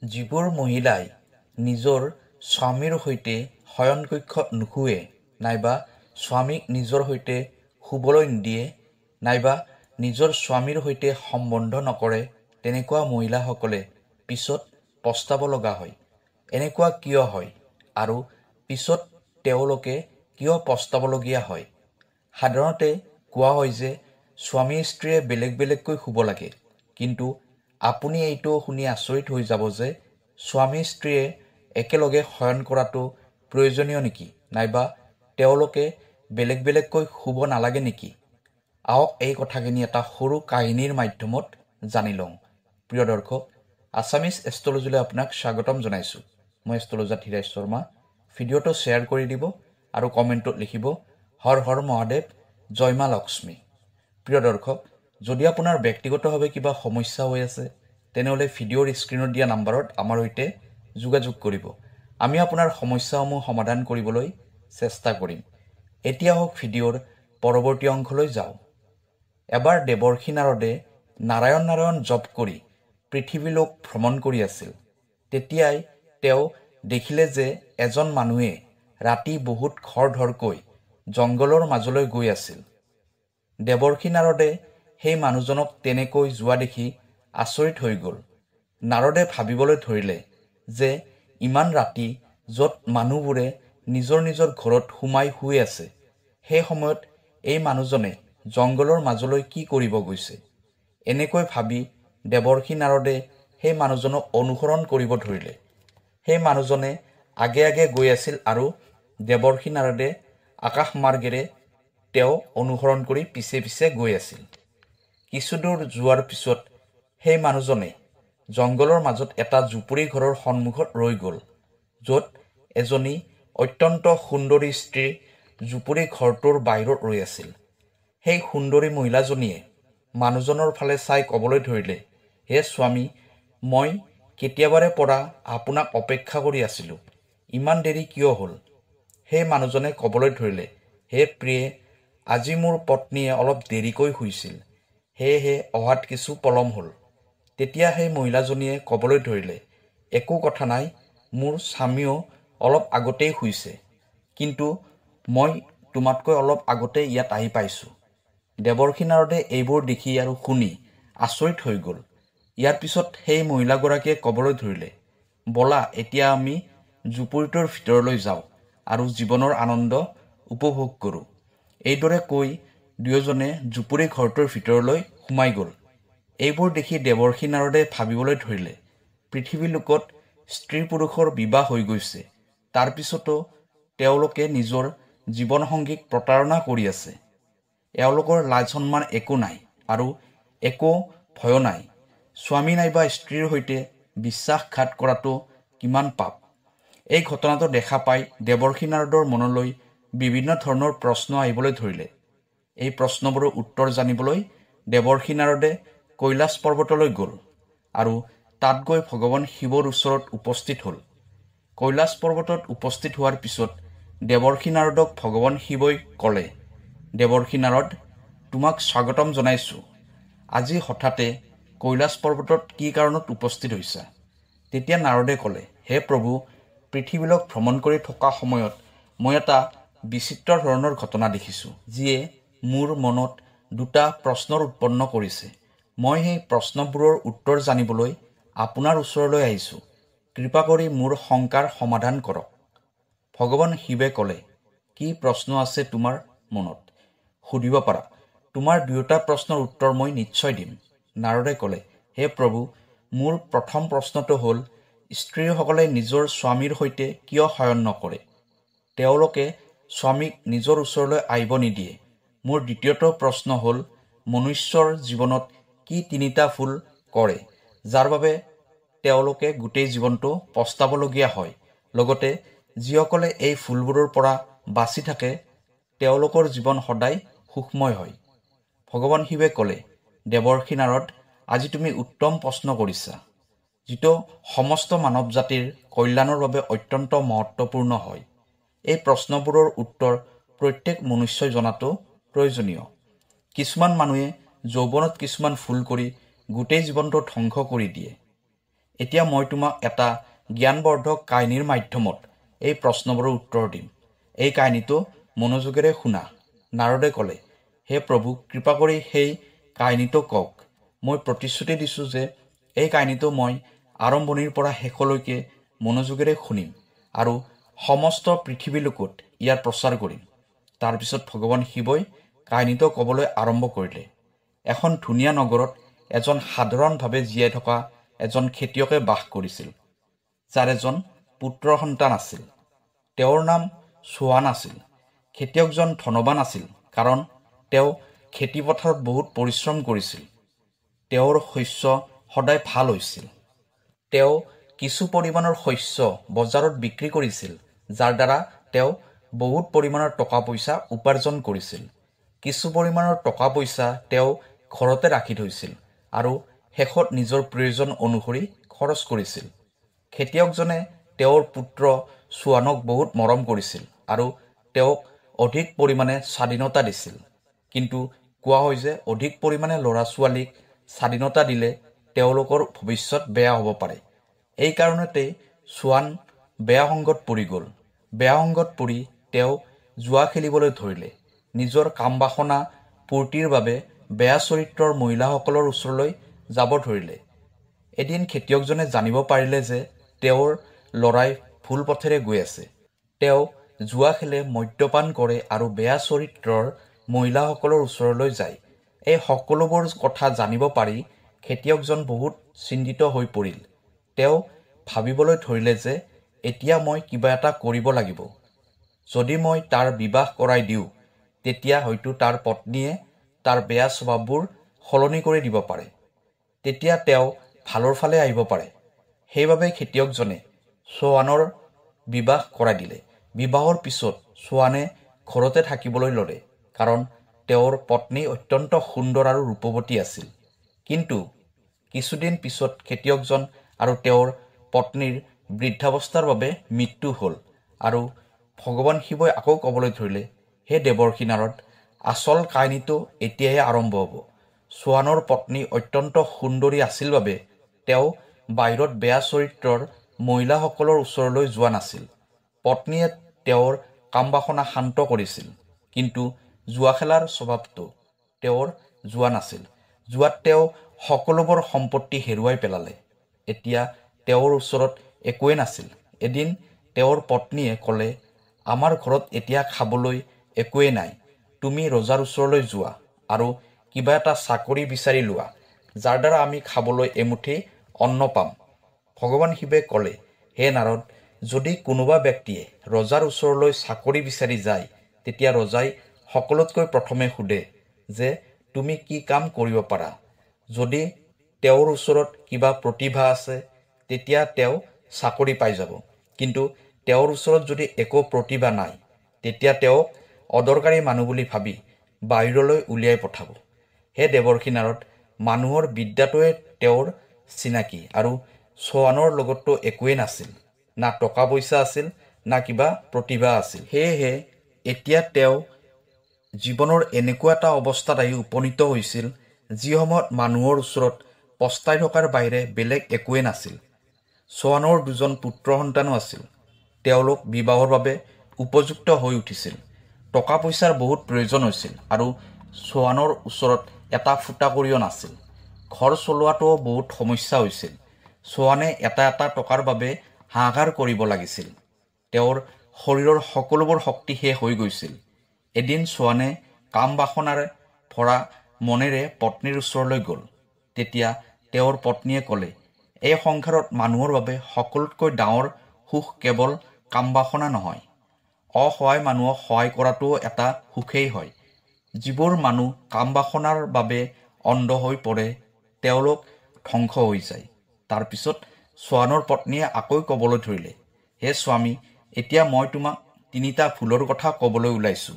যিবোৰ মহিলাই নিজৰ স্বামীৰ সৈতে শয়নকক্ষত নুশুৱে নাইবা স্বামীক নিজৰ সৈতে শুবলৈ নিদিয়ে নাইবা নিজৰ স্বামীৰ সৈতে সম্বন্ধ নকৰে, তেনেকুৱা মহিলাসকলে পিছত পস্তাব লগা হয়। এনেকুৱা কিয় হয় আৰু পিছত তেওঁলোকে কিয় পস্তাবলগীয়া হয়? সাধাৰণতে কোৱা হয় যে স্বামী স্ত্ৰীয়ে বেলেগ বেলেগকৈ শুব লাগে, কিন্তু আপুনি এইটো শুনি আচৰিত হৈ যাব যে স্বামী স্ত্ৰীয়ে একেলগে শয়ন কৰাটো প্ৰয়োজনীয় নেকি, নাইবা তেওঁলোকে বেলেগ বেলেগকৈ শুব নালাগে নেকি? আহক এই কথাখিনি এটা সৰু কাহিনীৰ মাধ্যমত জানি লওঁ। প্ৰিয় দৰ্শক, আছামিজ এষ্ট্ৰলজীলৈ আপোনাক স্বাগতম জনাইছোঁ। মই এষ্ট্ৰলজাৰ ধীৰাজ শৰ্মা। ভিডিঅ'টো শ্বেয়াৰ কৰি দিব আৰু কমেণ্টত লিখিব হৰ হৰ মহাদেৱ, জয় মা লক্ষ্মী। প্ৰিয় দৰ্শক, যদি আপোনাৰ ব্যক্তিগতভাৱে কিবা সমস্যা হৈ আছে তেনেহ'লে ভিডিঅ'ৰ স্ক্ৰীণত দিয়া নাম্বাৰত আমাৰ সৈতে যোগাযোগ কৰিব। আমি আপোনাৰ সমস্যাসমূহ সমাধান কৰিবলৈ চেষ্টা কৰিম। এতিয়া হওক ভিডিঅ'ৰ পৰৱৰ্তী অংশলৈ যাওঁ। এবাৰ দেৱৰ্ষি নাৰদে নাৰায়ণ নাৰায়ণ জপ কৰি পৃথিৱীলোক ভ্ৰমণ কৰি আছিল। তেতিয়াই তেওঁ দেখিলে যে এজন মানুহে ৰাতি বহুত খৰধৰকৈ জংঘলৰ মাজলৈ গৈ আছিল। দেৱৰ্ষি নাৰদে সেই মানুহজনক তেনেকৈ যোৱা দেখি আচৰিত হৈ গ'ল। নাৰদে ভাবিবলৈ ধৰিলে যে ইমান ৰাতি য'ত মানুহবোৰে নিজৰ নিজৰ ঘৰত সোমাই শুই আছে, সেই সময়ত এই মানুহজনে জংঘলৰ মাজলৈ কি কৰিব গৈছে। এনেকৈ ভাবি দেৱৰ্ষি নাৰদে সেই মানুহজনক অনুসৰণ কৰিব ধৰিলে। সেই মানুহজনে আগে আগে গৈ আছিল আৰু দেৱৰ্ষি নাৰদে আকাশমাৰ্গেৰে তেওঁ অনুসৰণ কৰি পিছে পিছে গৈ আছিল। কিছুদূৰ যোৱাৰ পিছত সেই মানুহজনে জংঘলৰ মাজত এটা জুপুৰি ঘৰৰ সন্মুখত ৰৈ গ'ল, য'ত এজনী অত্যন্ত সুন্দৰী স্ত্ৰী জুপুৰি ঘৰটোৰ বাহিৰত ৰৈ আছিল। সেই সুন্দৰী মহিলাজনীয়ে মানুহজনৰ ফালে চাই ক'বলৈ ধৰিলে, হে স্বামী, মই কেতিয়াবাৰে পৰা আপোনাক অপেক্ষা কৰি আছিলোঁ, ইমান দেৰি কিয় হ'ল? সেই মানুহজনে ক'বলৈ ধৰিলে, হে প্ৰিয়ে, আজি মোৰ পত্নীয়ে অলপ দেৰিকৈ শুইছিল, সেয়েহে অহাত কিছু পলম হ'ল। তেতিয়া সেই মহিলাজনীয়ে ক'বলৈ ধৰিলে, একো কথা নাই, মোৰ স্বামীও অলপ আগতেই শুইছে, কিন্তু মই তোমাতকৈ অলপ আগতে ইয়াত আহি পাইছোঁ। দেৱৰ্ষি নাৰদে এইবোৰ দেখি আৰু শুনি আচৰিত হৈ গ'ল। ইয়াৰ পিছত সেই মহিলাগৰাকীয়ে ক'বলৈ ধৰিলে, ব'লা এতিয়া আমি জুপুৰিটোৰ ভিতৰলৈ যাওঁ আৰু জীৱনৰ আনন্দ উপভোগ কৰোঁ। এইদৰে কৈ দুয়োজনে জুপুৰি ঘৰটোৰ ভিতৰলৈ সোমাই গ'ল। এইবোৰ দেখি দেৱৰ্ষি নাৰদে ভাবিবলৈ ধৰিলে, পৃথিৱীলোকত স্ত্ৰী পুৰুষৰ বিবাহ হৈ গৈছে, তাৰপিছতো তেওঁলোকে নিজৰ জীৱনসংগীক প্ৰতাৰণা কৰি আছে। এওঁলোকৰ লাজ সন্মান একো নাই আৰু একো ভয় নাই। স্বামী নাইবা স্ত্ৰীৰ সৈতে বিশ্বাসঘাত কৰাটো কিমান পাপ। এই ঘটনাটো দেখা পাই দেৱৰ্ষি নাৰদৰ মনলৈ বিভিন্ন ধৰণৰ প্ৰশ্ন আহিবলৈ ধৰিলে। এই প্ৰশ্নবোৰৰ উত্তৰ জানিবলৈ দেৱৰ্ষি নাৰদে কৈলাশ পৰ্বতলৈ গ'ল আৰু তাত গৈ ভগৱান শিৱৰ ওচৰত উপস্থিত হ'ল। কৈলাশ পৰ্বতত উপস্থিত হোৱাৰ পিছত দেৱৰ্ষি নাৰদক ভগৱান শিৱই ক'লে, দেৱৰ্ষি নাৰদ, তোমাক স্বাগতম জনাইছোঁ। আজি হঠাতে কৈলাশ পৰ্বতত কি কাৰণত উপস্থিত হৈছা? তেতিয়া নাৰদে ক'লে, হে প্ৰভু, পৃথিৱীলোক ভ্ৰমণ কৰি থকা সময়ত মই এটা বিচিত্ৰ ধৰণৰ ঘটনা দেখিছোঁ, যিয়ে মোৰ মনত দুটা প্ৰশ্নৰ উৎপন্ন কৰিছে। মই সেই প্ৰশ্নবোৰৰ উত্তৰ জানিবলৈ আপোনাৰ ওচৰলৈ আহিছোঁ। কৃপা কৰি মোৰ শংকাৰ সমাধান কৰক। ভগৱান শিৱে ক'লে, কি প্ৰশ্ন আছে তোমাৰ মনত? সুধিব পাৰা। তোমাৰ দুয়োটা প্ৰশ্নৰ উত্তৰ মই নিশ্চয় দিম। নাৰদে ক'লে, হে প্ৰভু, মোৰ প্ৰথম প্ৰশ্নটো হ'ল, স্ত্ৰীসকলে নিজৰ স্বামীৰ সৈতে কিয় শয়ন নকৰে? তেওঁলোকে স্বামীক নিজৰ ওচৰলৈ আহিব নিদিয়ে। মোৰ দ্বিতীয়টো প্ৰশ্ন হ'ল, মনুষ্যৰ জীৱনত কি তিনিটা ভুল কৰে যাৰ বাবে তেওঁলোকে গোটেই জীৱনটো পস্তাবলগীয়া হয়? লগতে যিসকলে এই ভুলবোৰৰ পৰা বাচি থাকে তেওঁলোকৰ জীৱন সদায় সুখময় হয়। ভগৱান শিৱে ক'লে, দেৱৰ্ষি নাৰদ, আজি তুমি উত্তম প্ৰশ্ন কৰিছা, যিটো সমস্ত মানৱ জাতিৰ কল্যাণৰ বাবে অত্যন্ত মহত্বপূৰ্ণ হয়। এই প্ৰশ্নবোৰৰ উত্তৰ প্ৰত্যেক মনুষ্যই জনাটো প্ৰয়োজনীয়। কিছুমান মানুহে যৌৱনত কিছুমান ভুল কৰি গোটেই জীৱনটো ধ্বংস কৰি দিয়ে। এতিয়া মই তোমাক এটা জ্ঞানবৰ্ধক কাহিনীৰ মাধ্যমত এই প্ৰশ্নবোৰৰ উত্তৰ দিম। এই কাহিনীটো মনোযোগেৰে শুনা। নাৰদে ক'লে, হে প্ৰভু, কৃপা কৰি সেই কাহিনীটো কওক। মই প্ৰতিশ্ৰুতি দিছোঁ যে এই কাহিনীটো মই আৰম্ভণিৰ পৰা শেষলৈকে মনোযোগেৰে শুনিম আৰু সমস্ত পৃথিৱীলোকত ইয়াৰ প্ৰচাৰ কৰিম। তাৰপিছত ভগৱান শিৱই কাহিনীটো ক'বলৈ আৰম্ভ কৰিলে। এখন ধুনীয়া নগৰত এজন সাধাৰণভাৱে জীয়াই থকা এজন খেতিয়কে বাস কৰিছিল, যাৰ এজন পুত্ৰ সন্তান আছিল। তেওঁৰ নাম সোৱান আছিল। খেতিয়কজন ধনৱান আছিল, কাৰণ তেওঁ খেতিপথাৰত বহুত পৰিশ্ৰম কৰিছিল। তেওঁৰ শস্য সদায় ভাল হৈছিল। তেওঁ কিছু পৰিমাণৰ শস্য বজাৰত বিক্ৰী কৰিছিল, যাৰ দ্বাৰা তেওঁ বহুত পৰিমাণৰ টকা পইচা উপাৰ্জন কৰিছিল। কিছু পৰিমাণৰ টকা পইচা তেওঁ ঘৰতে ৰাখি থৈছিল আৰু শেষত নিজৰ প্ৰয়োজন অনুসৰি খৰচ কৰিছিল। খেতিয়কজনে তেওঁৰ পুত্ৰ সোৱানক বহুত মৰম কৰিছিল আৰু তেওঁক অধিক পৰিমাণে স্বাধীনতা দিছিল। কিন্তু কোৱা হয় যে অধিক পৰিমাণে ল'ৰা ছোৱালীক স্বাধীনতা দিলে তেওঁলোকৰ ভৱিষ্যত বেয়া হ'ব পাৰে। এই কাৰণতে সোৱান বেয়া সংগত পৰি গ'ল। বেয়া সংগত পৰি তেওঁ জুৱা খেলিবলৈ ধৰিলে। নিজৰ কাম বাসনা পূৰ্তিৰ বাবে বেয়া চৰিত্ৰৰ মহিলাসকলৰ ওচৰলৈ যাব ধৰিলে। এদিন খেতিয়কজনে জানিব পাৰিলে যে তেওঁৰ ল'ৰাই ভুল পথেৰে গৈ আছে। তেওঁ জুৱা খেলে, মদ্যপান কৰে আৰু বেয়া চৰিত্ৰৰ মহিলাসকলৰ ওচৰলৈ যায়। এই সকলোবোৰ কথা জানিব পাৰি খেতিয়কজন বহুত চিন্তিত হৈ পৰিল। তেওঁ ভাবিবলৈ ধৰিলে যে এতিয়া মই কিবা এটা কৰিব লাগিব। যদি মই তাৰ বিবাহ কৰাই দিওঁ, তেতিয়া হয়তো তাৰ পত্নীয়ে তাৰ বেয়া স্বভাৱবোৰ সলনি কৰি দিব পাৰে। তেতিয়া তেওঁ ভালৰ ফালে আহিব পাৰে। সেইবাবে খেতিয়কজনে সোৱানৰ বিবাহ কৰাই দিলে। বিবাহৰ পিছত সোৱানে ঘৰতে থাকিবলৈ ল'লে, কাৰণ তেওঁৰ পত্নী অত্যন্ত সুন্দৰ আৰু ৰূপৱতী আছিল। কিন্তু কিছুদিন পিছত খেতিয়কজন আৰু তেওঁৰ পত্নীৰ বৃদ্ধাৱস্থাৰ বাবে মৃত্যু হ'ল আৰু ভগৱান শিৱই আকৌ ক'বলৈ ধৰিলে, হে দেৱৰ্ষি নাৰদ, আচল কাহিনীটো এতিয়াহে আৰম্ভ হ'ব। সোৱানৰ পত্নী অত্যন্ত সুন্দৰী আছিল বাবে তেওঁ বাহিৰত বেয়া চৰিত্ৰৰ মহিলাসকলৰ ওচৰলৈ যোৱা নাছিল। পত্নীয়ে তেওঁৰ কাম বাসনা শান্ত কৰিছিল, কিন্তু জুৱা খেলাৰ স্বভাৱটো তেওঁৰ যোৱা নাছিল। জুৱাত তেওঁ সকলোবোৰ সম্পত্তি হেৰুৱাই পেলালে। এতিয়া তেওঁৰ ওচৰত একোৱেই নাছিল। এদিন তেওঁৰ পত্নীয়ে ক'লে, আমাৰ ঘৰত এতিয়া খাবলৈ একোৱেই নাই। তুমি ৰজাৰ ওচৰলৈ যোৱা আৰু কিবা এটা চাকৰি বিচাৰি লোৱা, যাৰ দ্বাৰা আমি খাবলৈ এমুঠি অন্ন পাম। ভগৱান শিৱে ক'লে, হে নাৰদ, যদি কোনোবা ব্যক্তিয়ে ৰজাৰ ওচৰলৈ চাকৰি বিচাৰি যায়, তেতিয়া ৰজাই সকলোতকৈ প্ৰথমে সোধে যে তুমি কি কাম কৰিব পাৰা। যদি তেওঁৰ ওচৰত কিবা প্ৰতিভা আছে, তেতিয়া তেওঁ চাকৰি পাই যাব। কিন্তু তেওঁৰ ওচৰত যদি একো প্ৰতিভা নাই, তেতিয়া তেওঁক অদৰকাৰী মানুহ বুলি ভাবি বাহিৰলৈ উলিয়াই পঠাব। হে দেৱৰ্ষি নাৰদ, মানুহৰ বিদ্যাটোৱে তেওঁৰ চিনাকি, আৰু সোৱানৰ লগততো একোৱেই নাছিল। না টকা পইচা আছিল, না কিবা প্ৰতিভা আছিল। সেয়েহে এতিয়া তেওঁ জীৱনৰ এনেকুৱা এটা অৱস্থাত আহি উপনীত হৈছিল, যি সময়ত মানুহৰ ওচৰত পস্তাই থকাৰ বাহিৰে বেলেগ একোৱেই নাছিল। সোৱানৰ দুজন পুত্ৰ সন্তানো আছিল। তেওঁলোক বিবাহৰ বাবে উপযুক্ত হৈ উঠিছিল। টকা পইচাৰ বহুত প্ৰয়োজন হৈছিল আৰু সোৱানৰ ওচৰত এটা ফুটা কৰিও নাছিল। ঘৰ চলোৱাটোও বহুত সমস্যা হৈছিল। সোৱানে এটা টকাৰ বাবে হাহাকাৰ কৰিব লাগিছিল। তেওঁৰ শৰীৰৰ সকলোবোৰ শক্তি শেষ হৈ গৈছিল। এদিন সোৱানে কাম বাসনাৰে ভৰা মনেৰে পত্নীৰ ওচৰলৈ গ'ল। তেতিয়া তেওঁৰ পত্নীয়ে ক'লে, এই সংসাৰত মানুহৰ বাবে সকলোতকৈ ডাঙৰ সুখ কেৱল কাম বাসনা নহয়। অসহায় মানুহক সহায় কৰাটোও এটা সুখেই হয়। যিবোৰ মানুহ কাম বাসনাৰ বাবে অন্ধ হৈ পৰে, তেওঁলোক ধ্বংস হৈ যায়। তাৰপিছত সোৱানৰ পত্নীয়ে আকৌ ক'বলৈ ধৰিলে, হে স্বামী, এতিয়া মই তোমাক 3টা ভুলৰ কথা ক'বলৈ ওলাইছোঁ।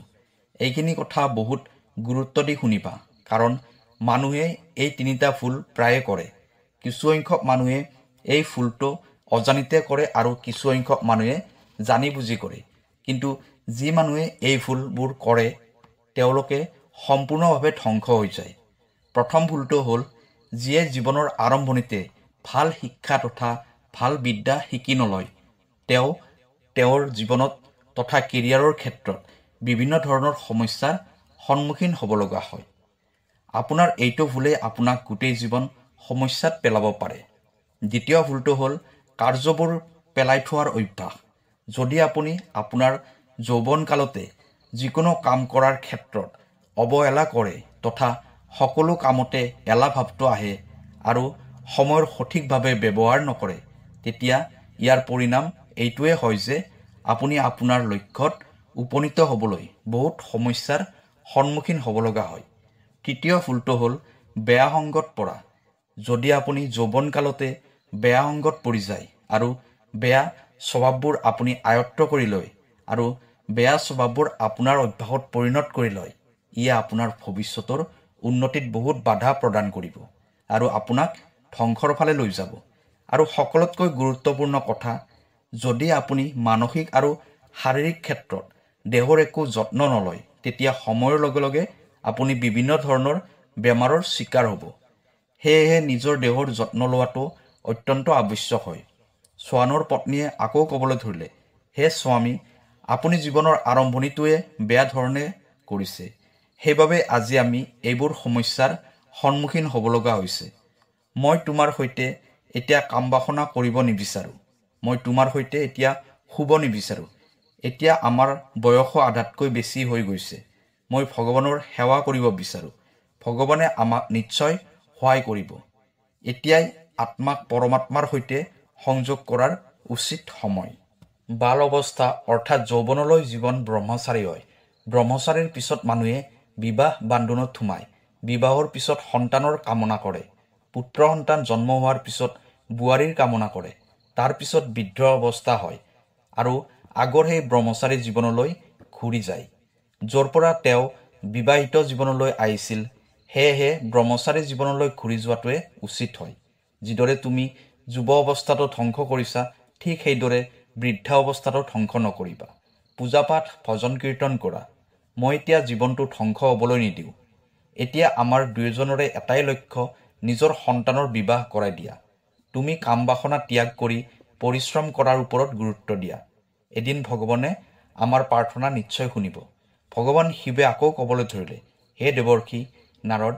এইখিনি কথা বহুত গুৰুত্ব দি শুনিবা, কাৰণ মানুহে এই 3টা ভুল প্ৰায়ে কৰে। কিছুসংখ্যক মানুহে এই ভুলটো অজানিতে কৰে আৰু কিছুসংখ্যক মানুহে জানি বুজি কৰে। কিন্তু যি মানুহে এই ভুলবোৰ কৰে, তেওঁলোকে সম্পূৰ্ণভাৱে ধ্বংস হৈ যায়। প্ৰথম ভুলটো হ'ল, যিয়ে জীৱনৰ আৰম্ভণিতে ভাল শিক্ষা তথা ভাল বিদ্যা শিকি নলয়, তেওঁ তেওঁৰ জীৱনত তথা কেৰিয়াৰৰ ক্ষেত্ৰত বিভিন্ন ধৰণৰ সমস্যাৰ সন্মুখীন হ'ব লগা হয়। আপোনাৰ এইটো ভুলে আপোনাক গোটেই জীৱন সমস্যাত পেলাব পাৰে। দ্বিতীয় ভুলটো হ'ল কাৰ্যবোৰ পেলাই থোৱাৰ অভ্যাস। যদি আপুনি আপোনাৰ যৌৱনকালতে যিকোনো কাম কৰাৰ ক্ষেত্ৰত অৱহেলা কৰে তথা সকলো কামতে এলাহ ভাৱটো আহে আৰু সময়ৰ সঠিকভাৱে ব্যৱহাৰ নকৰে, তেতিয়া ইয়াৰ পৰিণাম এইটোৱে হয় যে আপুনি আপোনাৰ লক্ষ্যত উপনীত হ'বলৈ বহুত সমস্যাৰ সন্মুখীন হ'ব লগা হয়। তৃতীয় ভুলটো হ'ল বেয়া সংগত পৰা। যদি আপুনি যৌৱনকালতে বেয়া সংগত পৰি যায় আৰু বেয়া স্বভাৱবোৰ আপুনি আয়ত্ব কৰি লয় আৰু বেয়া স্বভাৱবোৰ আপোনাৰ অভ্যাসত পৰিণত কৰি লয়, ইয়ে আপোনাৰ ভৱিষ্যতৰ উন্নতিত বহুত বাধা প্ৰদান কৰিব আৰু আপোনাক ধ্বংসৰ ফালে লৈ যাব। আৰু সকলোতকৈ গুৰুত্বপূৰ্ণ কথা, যদি আপুনি মানসিক আৰু শাৰীৰিক ক্ষেত্ৰত দেহৰ একো যত্ন নলয়, তেতিয়া সময়ৰ লগে লগে আপুনি বিভিন্ন ধৰণৰ বেমাৰৰ চিকাৰ হ'ব। সেয়েহে নিজৰ দেহৰ যত্ন লোৱাটো অত্যন্ত আৱশ্যক হয়। ছোৱানৰ পত্নীয়ে আকৌ ক'বলৈ ধৰিলে, হে স্বামী, আপুনি জীৱনৰ আৰম্ভণিটোৱে বেয়া ধৰণে কৰিছে, সেইবাবে আজি আমি এইবোৰ সমস্যাৰ সন্মুখীন হ'ব লগা হৈছে। মই তোমাৰ সৈতে এতিয়া কাম বাসনা কৰিব নিবিচাৰোঁ, মই তোমাৰ সৈতে এতিয়া শুব নিবিচাৰোঁ। এতিয়া আমাৰ বয়সো আধাতকৈ বেছি হৈ গৈছে। মই ভগৱানৰ সেৱা কৰিব বিচাৰোঁ। ভগৱানে আমাক নিশ্চয় সহায় কৰিব। এতিয়াই আত্মাক পৰমাত্মাৰ সৈতে সংযোগ কৰাৰ উচিত সময়। বাল অৱস্থা অৰ্থাৎ যৌৱনলৈ জীৱন ব্ৰহ্মচাৰী হয়। ব্ৰহ্মচাৰীৰ পিছত মানুহে বিবাহ বান্ধোনত সোমায়। বিবাহৰ পিছত সন্তানৰ কামনা কৰে। পুত্ৰ সন্তান জন্ম হোৱাৰ পিছত বোৱাৰীৰ কামনা কৰে। তাৰ পিছত বৃদ্ধ অৱস্থা হয় আৰু আগৰ সেই ব্ৰহ্মচাৰী জীৱনলৈ ঘূৰি যায়, য'ৰ পৰা তেওঁ বিবাহিত জীৱনলৈ আহিছিল। সেয়েহে ব্ৰহ্মচাৰী জীৱনলৈ ঘূৰি যোৱাটোৱে উচিত হয়। যিদৰে তুমি যুৱ অৱস্থাটো ধ্বংস কৰিছা, ঠিক সেইদৰে বৃদ্ধা অৱস্থাটো ধ্বংস নকৰিবা। পূজা পাঠ ভজন কীৰ্তন কৰা। মই এতিয়া জীৱনটো ধ্বংস হ'বলৈ নিদিওঁ। এতিয়া আমাৰ দুয়োজনৰে এটাই লক্ষ্য, নিজৰ সন্তানৰ বিবাহ কৰাই দিয়া। তুমি কাম বাসনা ত্যাগ কৰি পৰিশ্ৰম কৰাৰ ওপৰত গুৰুত্ব দিয়া। এদিন ভগৱানে আমাৰ প্ৰাৰ্থনা নিশ্চয় শুনিব। ভগৱান শিৱে আকৌ ক'বলৈ ধৰিলে, হে দেৱৰ্ষি নাৰদ,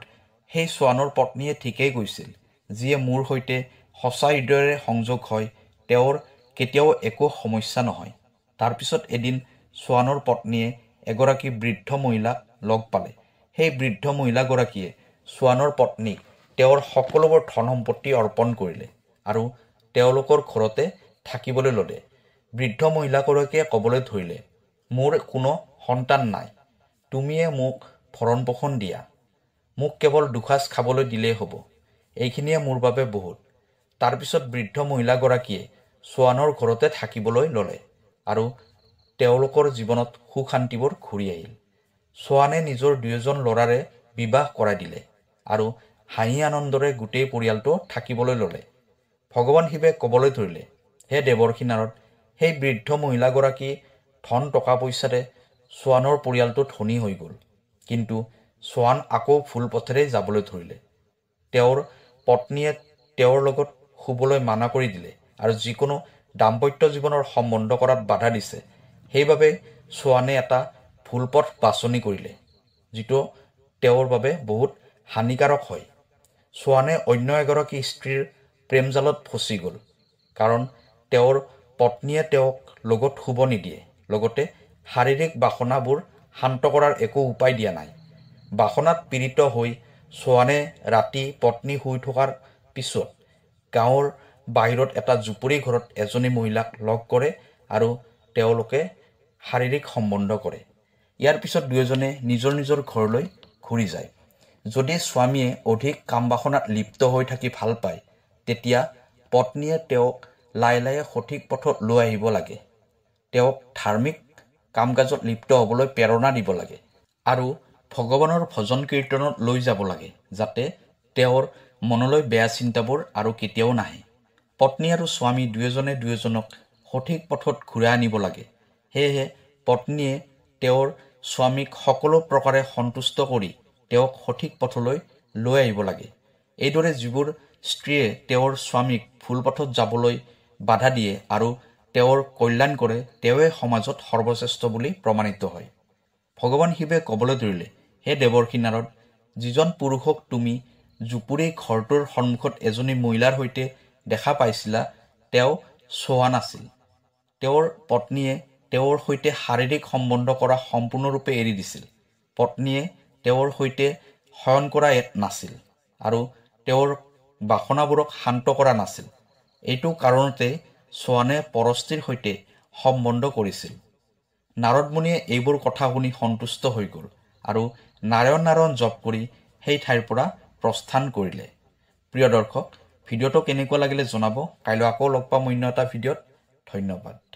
সেই ছোৱানৰ পত্নীয়ে ঠিকেই কৈছিল। যিয়ে মোৰ সৈতে সঁচা হৃদয়েৰে সংযোগ হয়, তেওঁৰ কেতিয়াও একো সমস্যা নহয়। তাৰপিছত এদিন ছোৱানৰ পত্নীয়ে এগৰাকী বৃদ্ধ মহিলাক লগ পালে। সেই বৃদ্ধ মহিলাগৰাকীয়ে ছোৱানৰ পত্নীক তেওঁৰ সকলোবোৰ ধন সম্পত্তি অৰ্পণ কৰিলে আৰু তেওঁলোকৰ ঘৰতে থাকিবলৈ ল'লে। বৃদ্ধ মহিলাগৰাকীয়ে ক'বলৈ ধৰিলে, মোৰ কোনো সন্তান নাই, তুমিয়ে মোক ভৰণ পোষণ দিয়া। মোক কেৱল দুসাঁজ খাবলৈ দিলেই হ'ব, এইখিনিয়ে মোৰ বাবে বহুত। তাৰপিছত বৃদ্ধ মহিলাগৰাকীয়ে ছোৱানৰ ঘৰতে থাকিবলৈ ল'লে আৰু তেওঁলোকৰ জীৱনত সুখ শান্তিবোৰ ঘূৰি আহিল। ছোৱানে নিজৰ দুয়োজন ল'ৰাৰে বিবাহ কৰাই দিলে আৰু হাঁহি আনন্দৰে গোটেই পৰিয়ালটো থাকিবলৈ ল'লে। ভগৱান শিৱে ক'বলৈ ধৰিলে, হে দেৱৰ্ষি নাৰদ, সেই বৃদ্ধ মহিলাগৰাকী ধন টকা পইচাৰে ছোৱানৰ পৰিয়ালটো ধনী হৈ গ'ল। কিন্তু ছোৱান আকৌ ভুল পথেৰে যাবলৈ ধৰিলে। তেওঁৰ পত্নীয়ে তেওঁৰ লগত শুবলৈ মানা কৰি দিলে আৰু যিকোনো দাম্পত্য জীৱনৰ সম্বন্ধ কৰাত বাধা দিছে। সেইবাবে ছোৱানে এটা ভুল পথ বাছনি কৰিলে, যিটো তেওঁৰ বাবে বহুত হানিকাৰক হয়। ছোৱানে অন্য এগৰাকী স্ত্ৰীৰ প্ৰেমজালত ফচি গ'ল, কাৰণ তেওঁৰ পত্নীয়ে তেওঁক লগত শুব নিদিয়ে, লগতে শাৰীৰিক বাসনাবোৰ শান্ত কৰাৰ একো উপায় দিয়া নাই। বাসনাত পীড়িত হৈ ছোৱানে ৰাতি পত্নী শুই থকাৰ পিছত গাঁৱৰ বাহিৰত এটা জুপুৰি ঘৰত এজনী মহিলাক লগ কৰে আৰু তেওঁলোকে শাৰীৰিক সম্বন্ধ কৰে। ইয়াৰ পিছত দুয়োজনে নিজৰ নিজৰ ঘৰলৈ ঘূৰি যায়। যদি স্বামীয়ে অধিক কাম বাসনাত লিপ্ত হৈ থাকি ভাল পায়, তেতিয়া পত্নীয়ে তেওঁক লাহে লাহে সঠিক পথত লৈ আহিব লাগে। তেওঁক ধাৰ্মিক কাম কাজত লিপ্ত হ'বলৈ প্ৰেৰণা দিব লাগে আৰু ভগৱানৰ ভজন কীৰ্তনত লৈ যাব লাগে, যাতে তেওঁৰ মনলৈ বেয়া চিন্তাবোৰ আৰু কেতিয়াও নাহে। পত্নী আৰু স্বামী দুয়োজনে দুয়োজনক সঠিক পথত ঘূৰাই আনিব লাগে। সেয়েহে পত্নীয়ে তেওঁৰ স্বামীক সকলো প্ৰকাৰে সন্তুষ্ট কৰি তেওঁক সঠিক পথলৈ লৈ আহিব লাগে। এইদৰে যিবোৰ স্ত্ৰীয়ে তেওঁৰ স্বামীক ভুল পথত যাবলৈ বাধা দিয়ে আৰু তেওঁৰ কল্যাণ কৰে, তেওঁৱে সমাজত সৰ্বশ্ৰেষ্ঠ বুলি প্ৰমাণিত হয়। ভগৱান শিৱে ক'বলৈ ধৰিলে, হে দেৱৰ্ষি নাৰদ, যিজন পুৰুষক তুমি জুপুৰি ঘৰটোৰ সন্মুখত এজনী মহিলাৰ সৈতে দেখা পাইছিলা, তেওঁ চোৱা নাছিল। তেওঁৰ পত্নীয়ে তেওঁৰ সৈতে শাৰীৰিক সম্বন্ধ কৰা সম্পূৰ্ণৰূপে এৰি দিছিল। পত্নীয়ে তেওঁৰ সৈতে শয়ন কৰা নাছিল আৰু তেওঁৰ বাসনাবোৰক শান্ত কৰা নাছিল। এইটো কাৰণতে চোৱানে পৰস্ত্ৰীৰ সৈতে সম্বন্ধ কৰিছিল। নাৰদ মুনিয়ে এইবোৰ কথা শুনি সন্তুষ্ট হৈ গ'ল আৰু নাৰায়ণ নাৰায়ণ জপ কৰি সেই ঠাইৰ পৰা প্ৰস্থান কৰিলে। প্ৰিয় দৰ্শক, ভিডিঅ'টো কেনেকুৱা লাগিলে জনাব। কাইলৈ আকৌ লগ পাম অন্য এটা ভিডিঅ'ত। ধন্যবাদ।